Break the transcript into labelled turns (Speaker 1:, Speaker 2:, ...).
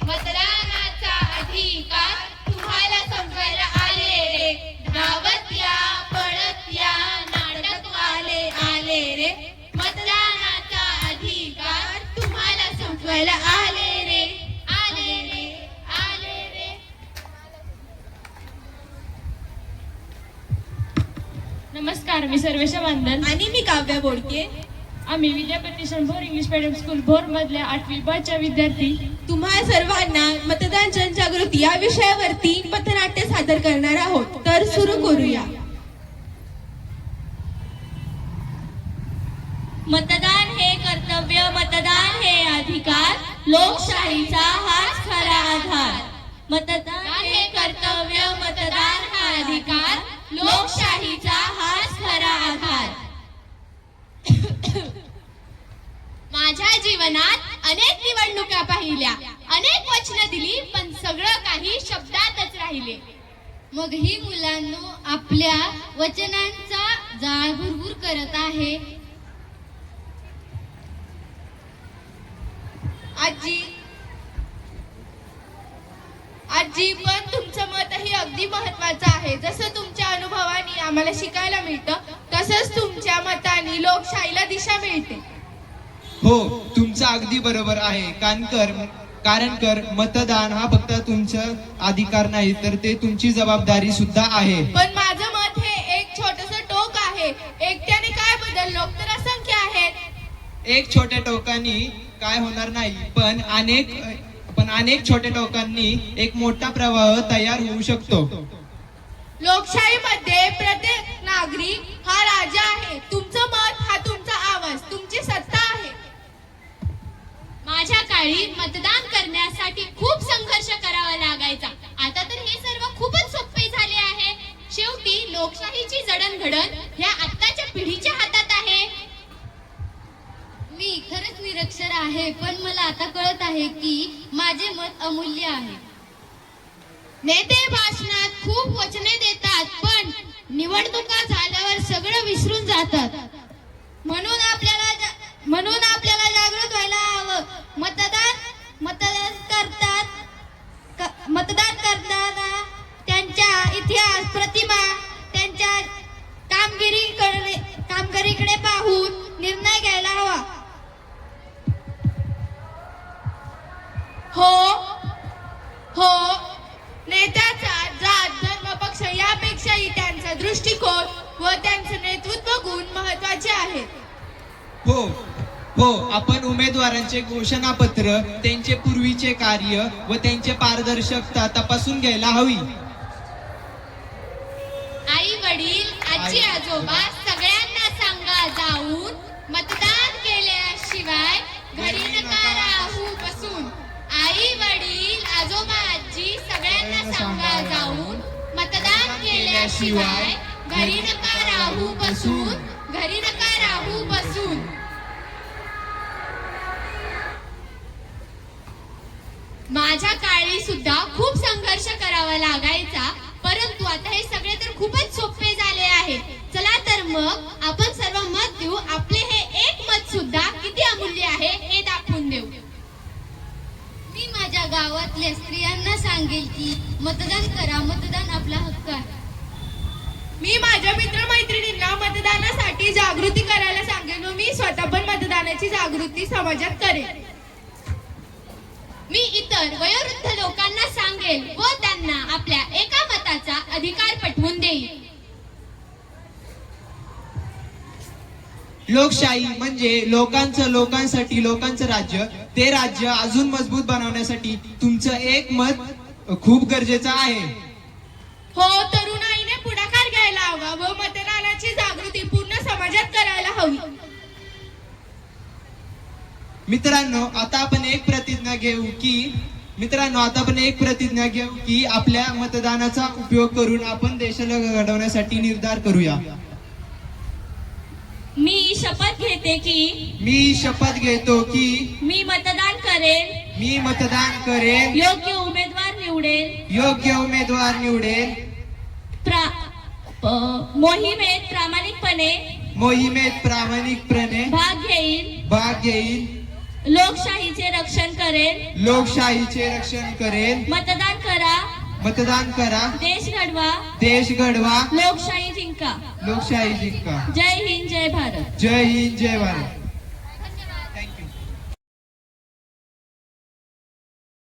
Speaker 1: मतदानाचा अधिकार तुम्हाला समजायला आले रे, धावत या पळत या नाटकवाले आले रे, मतदानाचा अधिकार तुम्हाला समजायला आले रे, आले रे, आले रे.
Speaker 2: नमस्कार, मी सर्वेश मानधन
Speaker 3: आणि मी काव्या बोडके.
Speaker 2: आम्ही विद्यापीठ Bhor English medium school Bhor मधल्या 8वी ब च्या विद्यार्थी
Speaker 3: तुम्हा सर्वांना मतदान जनजागृती या विषयावरती पथनाट्य सादर करणार आहोत. तर सुरू करूया.
Speaker 1: मतदान हे कर्तव्य, मतदान हे अधिकार, लोकशाहीचा हाच खरा आधार. मतदान हे कर्तव्य, मतदान हा अधिकार, लोकशाहीचा हाच खरा आधार. माझ्या जीवनात अनेक निवडणुका पाहिल्या, अनेक वचनं दिली, पण सगळं काही शब्दातच राहिले. मग ही मुलांनो आपल्या वचनांचा जाळ भुरभुर करत आहे. आजी पण तुमचं मतही अगदी महत्वाचं आहे. जसं तुमच्या अनुभवाने आम्हाला शिकायला मिळतं, तसंच तुमच्या मताने लोकशाहीला दिशा मिळते.
Speaker 4: हो, तुमचं अगदी बरोबर आहे. कारण मतदान हा फक्त तुमचा अधिकार नाही, तर ते तुमची जबाबदारी सुद्धा आहे.
Speaker 1: पण माझं मत हे एक छोटस टोक आहे. एकट्याने काय बदल, लोक तर असंख्य आहेत.
Speaker 4: एक छोट्या टोकानी काय होणार नाही, पण अनेक छोट्या टोकांनी एक मोठा प्रवाह तयार होऊ शकतो.
Speaker 1: लोकशाहीमध्ये प्रत्येक नागरिक हा राजा आहे. तुमचं मत हा तुमचा आवाज, तुमची सत्ता आहे. माझ्या काळी मतदान करण्यासाठी खूप संघर्ष करावा लागायचा. आता तर हे सर्व खूपच सोपे झाले आहे. शेवटी लोकशाहीची जडणघडण ह्या आत्ताच्या पिढीच्या हातात आहे. मी खरंच निरक्षर आहे, पण मला आता कळत आहे की माझे मत अमूल्य आहे. नेते भाषणात खूप वचने देतात, पण निवडणुका झाल्यावर सगळं विसरून जातात. म्हणून आपल्याला जागृत व्हायला हवं. मतदान करताना त्यांच्या इतिहास, प्रतिमा, त्यांच्या कामगिरीकडे पाहून निर्णय घ्यायला हवा. हो, नेत्याचा जात, धर्म, पक्ष यापेक्षाही त्यांचा दृष्टिकोन व त्यांचं नेतृत्व गुण महत्वाचे आहेत.
Speaker 4: हो, आपण उमेदवारांचे घोषणापत्र, त्यांचे पूर्वीचे कार्य व त्यांचे पारदर्शकता तपासून घ्यायला हवी.
Speaker 1: आई वडील, आजी आजोबा सगळ्यांना सांगा जाऊन, मतदान केल्याशिवाय घरी नका राहू बसून. आई वडील, आजोबा आजी सगळ्यांना सांगा जाऊन, मतदान केल्याशिवाय घरी नका राहू बसून, घरी नका राहू बसून. माझ्या काळी सुद्धा खूप संघर्ष करावा लागायचा, परंतु आता हे सगळे तर खूपच सोपे झाले आहे. चला तर मग आपण सर्व मत देऊ. आपले हे एक मत सुद्धा किती अमूल्य आहे हे दाखवून देऊ. मी माझ्या गावातल्या स्त्रियांना सांगेल की मतदान करा, मतदान आपला हक्क आहे. मी माझ्या मित्रमैत्रिणींना मतदानासाठी जागृती करायला सांगेन व मी स्वतः पण मतदानाची जागृती समाजात करेन. मी इतर वयोवृद्ध लोकांना सांगेल व त्यांना आपल्या एका मताचा अधिकार पटवून देईल.
Speaker 4: लोकशाही म्हणजे लोकांसाठी लोकांचं राज्य. ते राज्य अजून मजबूत बनवण्यासाठी तुमचं एक मत खूप गरजेचं आहे.
Speaker 1: हो, तरुणाईने पुढाकार घ्यायला हवा व मतदानाची जागृती पूर्ण समाजात करायला हवी.
Speaker 4: मित्रांनो, आता आपण एक प्रतिज्ञा घेऊ की आपल्या मतदानाचा उपयोग करून आपण देशाला घडवण्यासाठी निर्धार करूया.
Speaker 2: मी शपथ घेतो की
Speaker 1: मी मतदान करेन,
Speaker 2: योग्य उमेदवार निवडेल, मोहिमेत प्रामाणिकपणे
Speaker 1: भाग घेईल,
Speaker 2: लोकशाहीचे रक्षण करेन.
Speaker 4: लोकशाहीचे रक्षण करेन.
Speaker 2: मतदान करा,
Speaker 4: मतदान करा,
Speaker 2: देश घडवा,
Speaker 4: देश घडवा,
Speaker 2: लोकशाही जिंका.
Speaker 4: लोकशाही जिंका.
Speaker 2: जय हिंद, जय भारत.
Speaker 4: जय हिंद, जय भारत.